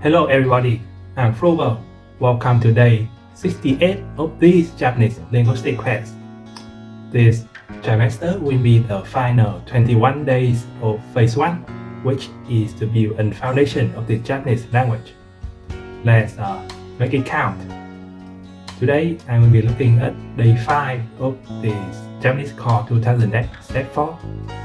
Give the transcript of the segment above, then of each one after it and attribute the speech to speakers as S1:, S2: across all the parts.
S1: Hello everybody, I'm Frugal. Welcome to day 68 of this Japanese linguistic class. This trimester will be the final 21 days of phase 1, which is to build a foundation of the Japanese language. Let's make it count. Today I will be looking at day 5 of this Japanese Core 2008 step 4,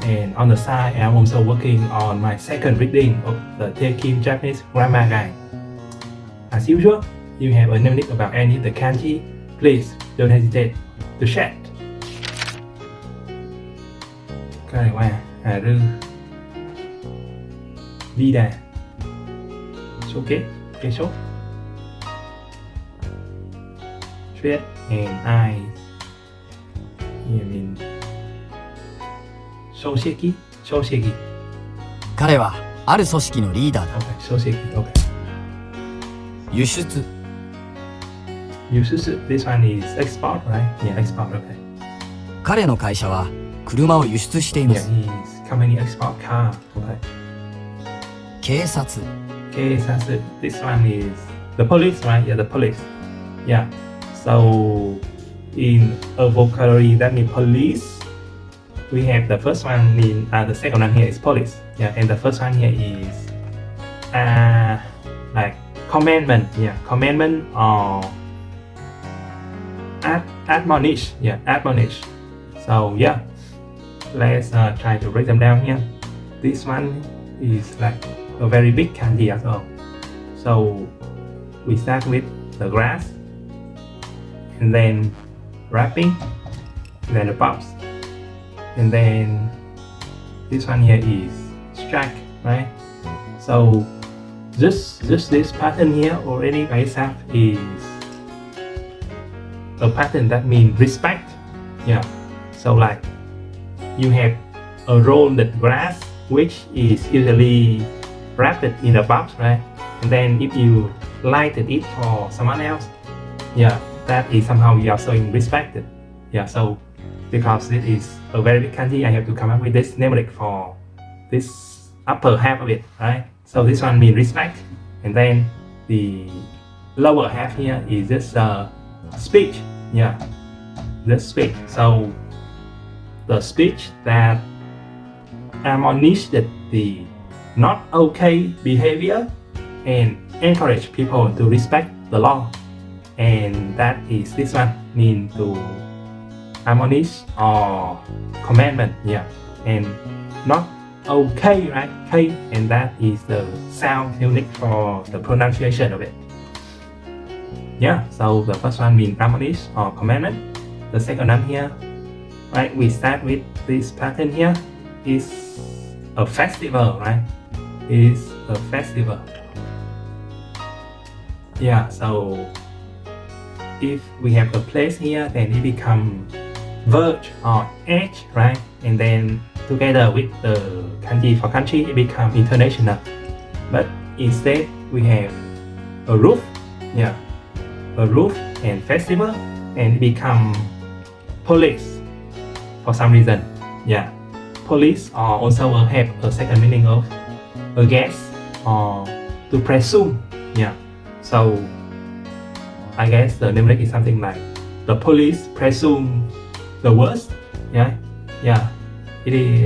S1: and on the side I'm also working on my second reading of the Taking Japanese Grammar Guide. As usual, if you have a knowledge about any of the kanji, please don't hesitate to chat. ก็เลยว่ารือดีได้โอเคโชว์ Straight and I mean 小石
S2: 彼はある組織のリーダーだ。
S1: Okay 小石 Okay
S2: 輸出
S1: This one is export, right? Yeah, export, okay.
S2: 彼の会社は車を輸出していま
S1: Yeah,
S2: す。
S1: his company export car, okay.
S2: 警察
S1: This one is the police, right? Yeah, the police. Yeah. So in a vocabulary that means police, we have the first one mean the second one here is police. Yeah, and the first one here is like commandment. Yeah, commandment or admonish. Yeah, admonish. So yeah, let's try to break them down here. This one is like a very big kanji as well. So we start with the grass, and then wrapping, and then the pops, and then this one here is strike, right? So just this pattern here already by itself is a pattern that means respect. Yeah. So like you have a rolled grass which is usually wrapped in a box, right? And then if you lighted it for someone else, yeah, that is somehow you are showing respect. Yeah, so because this is a very big kanji, I have to come up with this mnemonic for this upper half of it, right? So this one means respect, and then the lower half here is just speech. Yeah, this speech. So the speech that admonished the not okay behavior and encourage people to respect the law, and that is this one mean to admonish or commandment. Yeah, and not okay, right? K, and that is the sound unique for the pronunciation of it. Yeah, so the first one means admonish or commandment. The second one here, right? We start with this pattern here. Is a festival, right? Is a festival. Yeah, so if we have a place here, then it become verge or edge, right? And then together with the kanji for country, it become international. But instead, we have a roof, yeah, a roof and festival, and it become police for some reason. Yeah, police also have a second meaning of a guess or to presume. Yeah, so I guess the mnemonic is something like the police presume the worst. Yeah. It is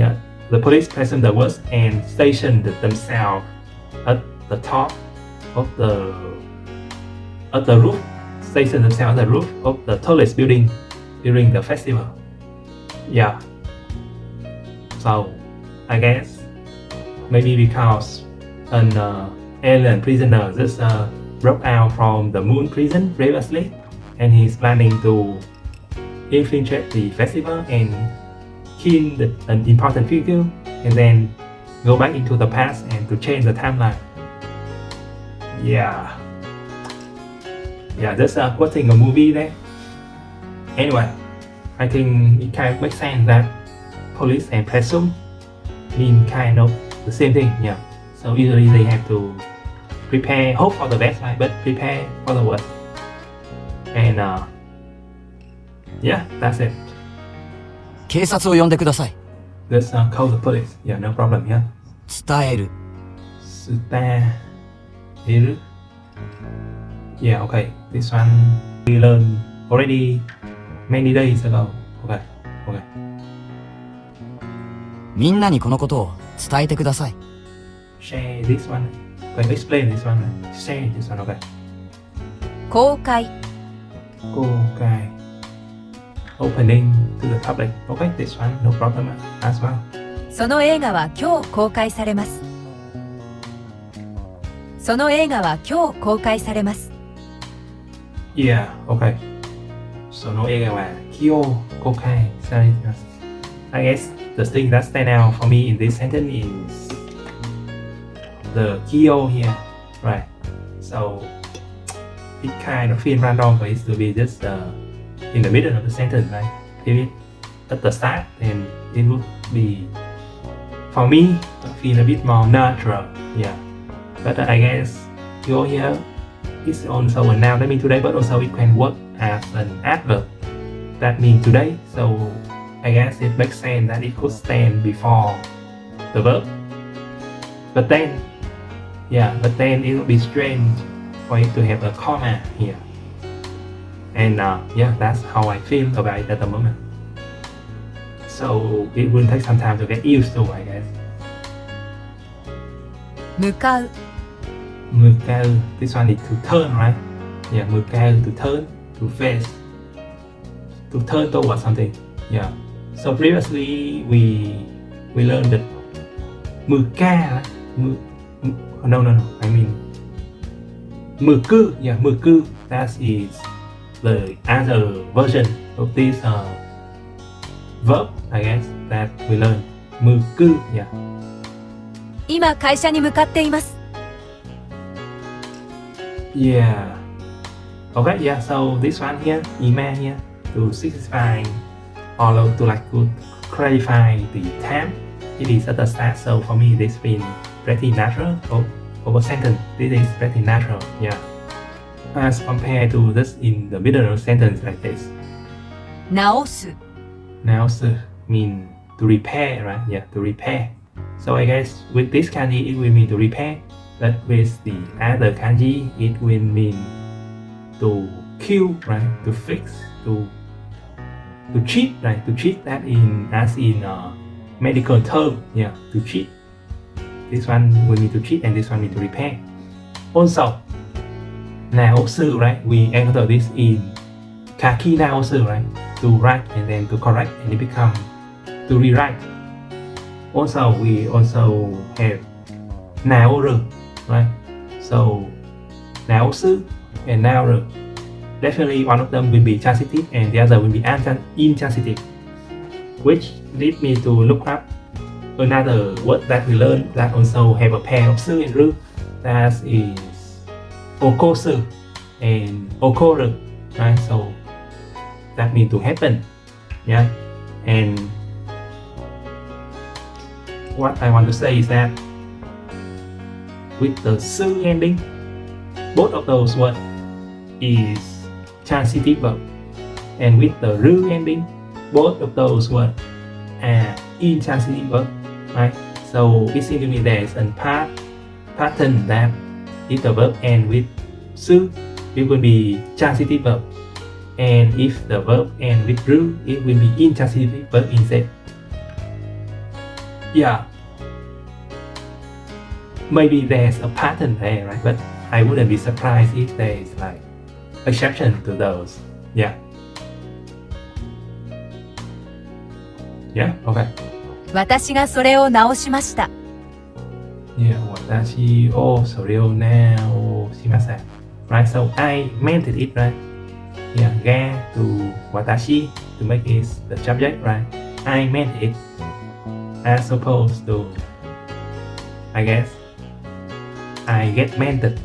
S1: the police presume the worst and station themselves at the top of the roof. Station themselves at the roof of the tallest building during the festival. Yeah. So I guess maybe because an alien prisoner just broke out from the moon prison previously, and he's planning to infiltrate the festival and kill an important figure, and then go back into the past and to change the timeline. Yeah, just quoting a movie there. Anyway, I think it kind of makes sense that police and presume mean kind of the same thing. Yeah, so usually they have to prepare, hope for the best, right? But prepare for the worst. And yeah, that's it.
S2: 警察を呼んでください。
S1: Let's call the police. Yeah, no problem. Yeah.
S2: 伝える。
S1: Iru. Yeah, okay. This one we learned already many days ago. Okay, okay.
S2: みんなにこのことを伝えてください。
S1: Share this one. Okay, explain this one. Share this one. Okay.
S3: 公開
S1: Okay. Opening to the public. Okay, this one no problem as well.
S3: その映画は今日公開されます。その映画は今日公開されます。
S1: Yeah, okay. So no ega wa kyo kokai saritasu. I guess the thing that stand out for me in this sentence is the kyo here, right? So it kind of feels random for it to be just in the middle of the sentence, right? If it at the start, then it would be, for me, feel a bit more natural, yeah. But I guess kyo here is also a noun that means today, but also it can work as an adverb that means today. So I guess it makes sense that it could stand before the verb. But then it would be strange for it to have a comma here. And yeah, that's how I feel about it at the moment. So it will take some time to get used to, I guess.
S3: 向かう
S1: Mukau, this one is to turn, right? Yeah, mukau, to turn, to face, to turn towards something. Yeah. So previously we learned that muka, no. I mean muku. Yeah, muku. That is the other version of this verb, I guess, that we learned. Muku. Yeah.
S3: 今会社に向かっています。
S1: Yeah. Okay, yeah, so this one here, email here, to specify or to like to clarify the time, it is at the start, so for me this been pretty natural over sentence, this is pretty natural, yeah. As compared to this in the middle of sentence like this.
S3: 直す
S1: Now mean to repair, right? Yeah, to repair. So I guess with this kanji it will mean to repair. But with the other kanji, it will mean to kill, right? To fix, to cheat, right? To cheat that in as in medical term, yeah, to cheat. This one will mean to cheat, and this one mean to repair. Also, naosu, right? We enter this in kaki naosu, right? To write and then to correct, and it become to rewrite. Also, we also have naoru. Right, so naosu and naoru, definitely one of them will be transitive and the other will be intransitive, which lead me to look up another word that we learned that also have a pair of su and ru, that is okosu and okoru, right? So that means to happen, yeah. And what I want to say is that with the su ending, both of those words is transitive verb, and with the ru ending, both of those words are intransitive verb, right? So it seems to me there is a pattern that if the verb ends with su, it will be transitive verb, and if the verb ends with ru, it will be intransitive verb instead. Yeah. Maybe there's a pattern there, right? But I wouldn't be surprised if there is like exception to those. Yeah. Yeah, okay.
S3: 私がそれを直しました。
S1: Yeah, watashi o soreo now shimasen. Right, so I meant it, right? Yeah, ga to watashi to make it the subject, right? I meant it as opposed to, I guess, I get mented.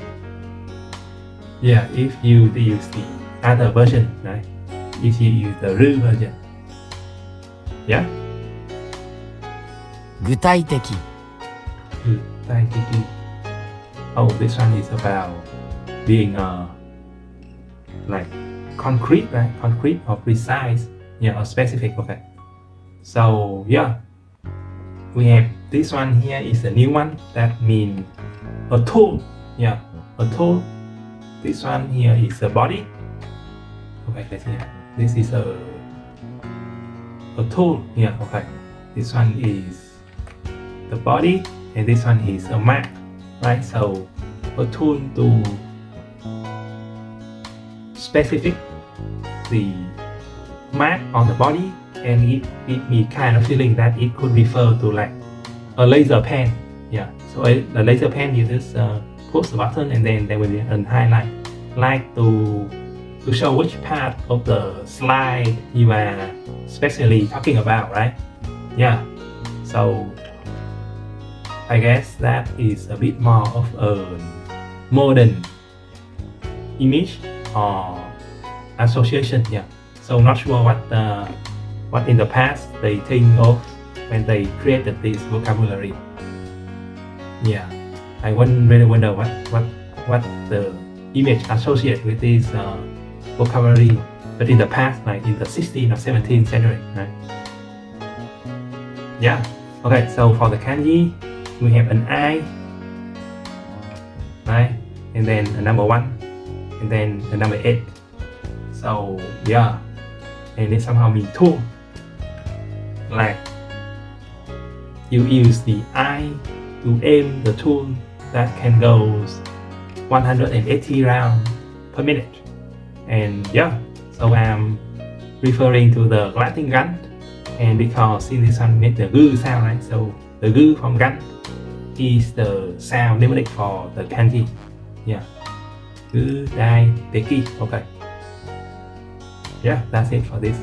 S1: Yeah, if you use the other version, right? If you use the real version. Yeah?
S2: 具体的
S1: Oh, this one is about being like concrete, right? Concrete or precise, yeah, or specific. Okay. So yeah, we have this one here is a new one that means a tool. Yeah, a tool. This one here is a body. Okay, let's see. This is a tool here. Okay, this one is the body, and this one is a map, right? So a tool to specific the map on the body, and it give me kind of feeling that it could refer to like a laser pen. Yeah, so a laser pen, you just push the button and then there will be a highlight, like to show which part of the slide you are specially talking about, right? Yeah, so I guess that is a bit more of a modern image or association. Yeah, so not sure what in the past they think of when they created this vocabulary. Yeah, I really wonder what the image associated with this vocabulary, but in the past, like in the 16th or 17th century, right? Yeah. Okay, so for the kanji, we have an I, right, and then a number 1, and then a number 8. So yeah, and it somehow means tool. Like you use the I to aim the tool that can go 180 rounds per minute. And yeah, so I'm referring to the Latin gun, and because in this one make the gu sound, right? So the gu from gun is the sound mnemonic for the kanji. Yeah, gu dai teki. Okay. Yeah, that's it for this.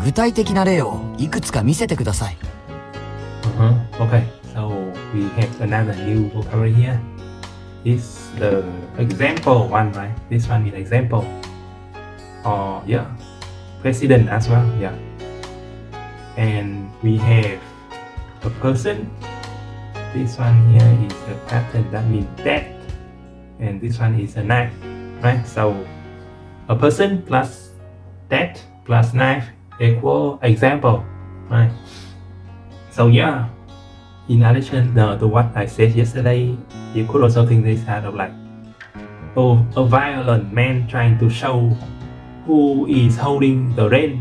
S2: 具体的な例をいくつか見せてください。
S1: Okay, so we have another new vocabulary here. It's the example one, right? This one is example. Or yeah, president as well. Yeah. And we have a person. This one here is a pattern that means death, and this one is a knife, right? So a person plus death plus knife equal example, right? So yeah, in addition to what I said yesterday, you could also think this kind of like a violent man trying to show who is holding the rein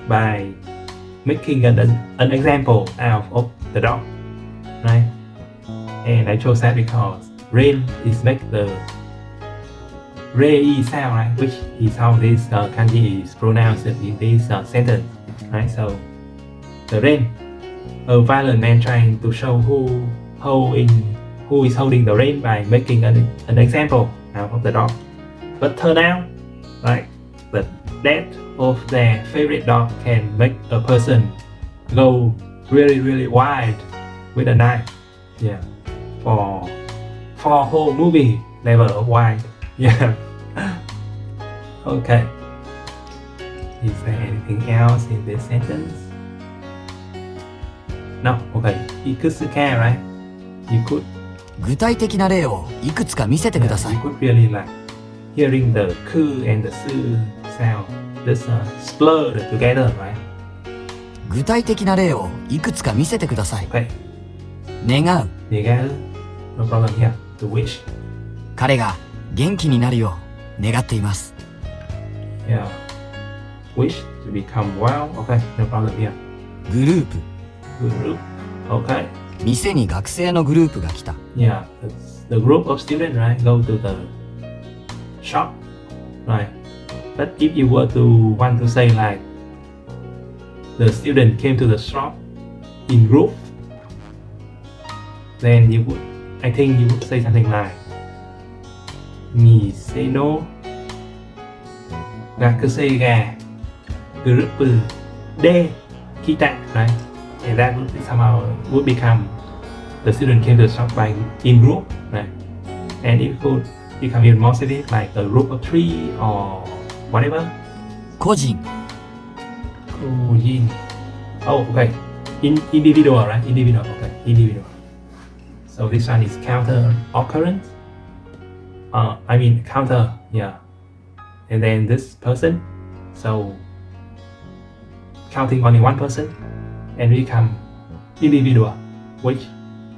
S1: by making an example out of the dog, right? And I chose that because rein is make the rei sound, right? Which is how this kanji is pronounced in this sentence, right? So the rein, a violent man trying to show who is holding the rein by making an example out of the dog. But turn out, right, the death of their favorite dog can make a person go really wide with a knife. Yeah, for whole movie level of wide. Yeah. Okay. Is there anything else in this sentence? No. Okay. Ikusuke, right? You could.
S2: 具体的な例をいくつか見せてください。
S1: You could really like hearing the ku and the su sound just splurred together, right?
S2: 具体的な例をいくつか見せてください。
S1: Okay.
S2: 願う。
S1: Negative. No problem here. To wish.
S2: 彼が元気になるよう願っています。
S1: Yeah. Wish to become well. Okay. No problem here.
S2: グループ。
S1: Group. Okay.
S2: 店に学生のグループが来た。
S1: Yeah. The group of students, right, go to the shop, right? But if you were to want to say like the student came to the shop in group, then I think you would say something like 店の学生がグループで来た, right? And that would become the student came to the shop by in group, right? And it could become even more specific, like a group of 3 or whatever.
S2: 個人。
S1: Oh, okay. Individual, right? Individual, okay. Individual. So this one is counter occurrence. I mean counter, yeah. And then this person. So counting only one person and become individual, which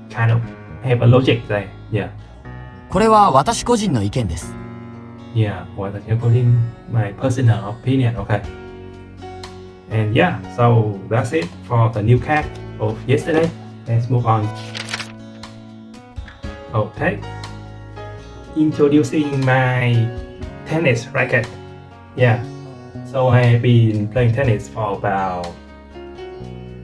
S1: kind of have a logic there. Yeah.
S2: これは私個人の意見です。
S1: Yeah, what according my personal opinion, okay. And yeah, so that's it for the new cat of yesterday. Let's move on. Okay. Introducing my tennis racket. Yeah. So I've been playing tennis for about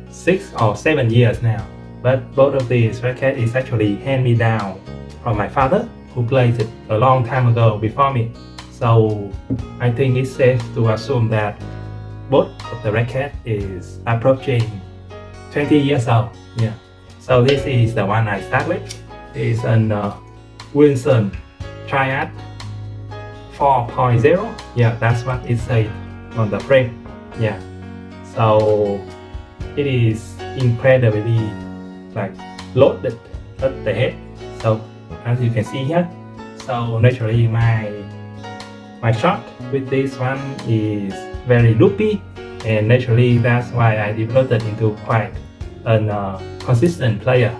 S1: 6 or 7 years now. But both of these rackets is actually hand-me-down from my father, who played it a long time ago before me. So I think it's safe to assume that both of the racket is approaching 20 years old. Yeah. So this is the one I start with. It's an Wilson Triad 4.0. Yeah, that's what it says on the frame. Yeah. So it is incredibly like loaded at the head. So as you can see here, so naturally my shot with this one is very loopy, and naturally that's why I developed it into quite a consistent player.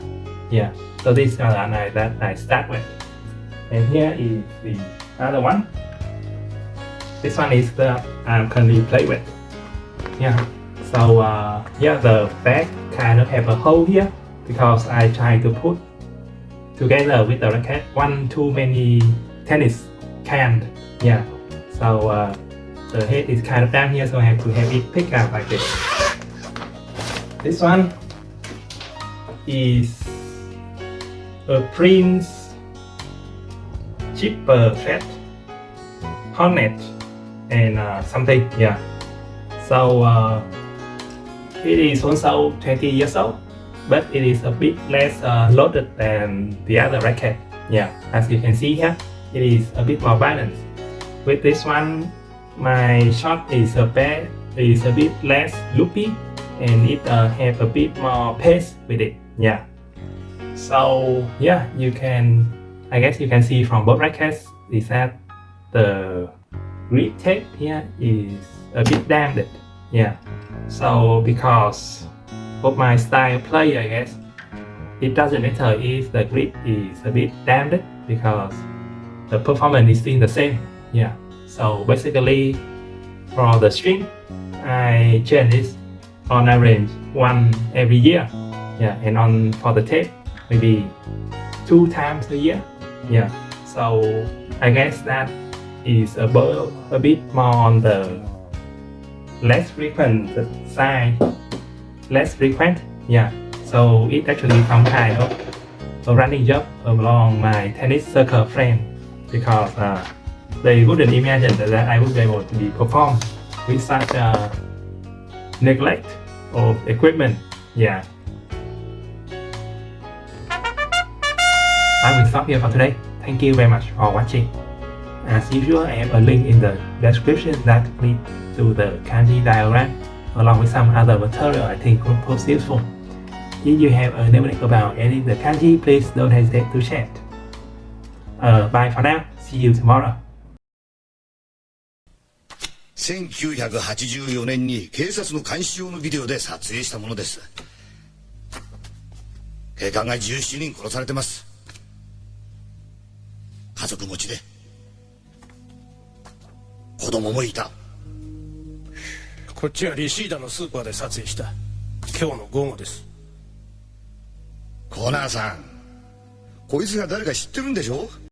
S1: Yeah, so this is the one that I start with. And here is the other one. This one is the I'm currently playing with. Yeah, so yeah, the back kind of have a hole here because I try to put together with the racket one too many tennis can. Yeah, so the head is kind of down here, so I have to have it pick up like this. This one is a Prince Chipper Thread Hornet and something. Yeah, so it is also 20 years old, but it is a bit less loaded than the other racket. Yeah, as you can see here, it is a bit more balanced. With this one, my shot is a bit less loopy, and it have a bit more pace with it. Yeah. So yeah, I guess you can see from both rackets is that the grip tape here is a bit damaged. Yeah. So because of my style play, I guess it doesn't matter if the grip is a bit damaged because the performance is still the same. Yeah. So basically, for the string, I change this on average one every year. Yeah, and for the tape, maybe 2 times a year. Yeah. So I guess that is a bit more on the less frequent side. Less frequent. Yeah. So it actually some kind of a running job along my tennis circle frame because they wouldn't imagine that I would be able to be performed with such a neglect of equipment. Yeah. I will stop here for today. Thank you very much for watching. As usual, I have a link in the description that leads to the kanji diagram along with some other material I think could prove useful. If you have a knowledge about any of the kanji, please don't hesitate to chat. Bye for now. See you tomorrow.
S4: 1984年に警察の監視用のビデオで撮影したものです。警官が17人殺されてます。家族持ちで子供もいた。
S5: こっちはリシーダのスーパーで撮影した今日の午後です。
S4: コーナーさん、こいつが誰か知ってるんでしょ？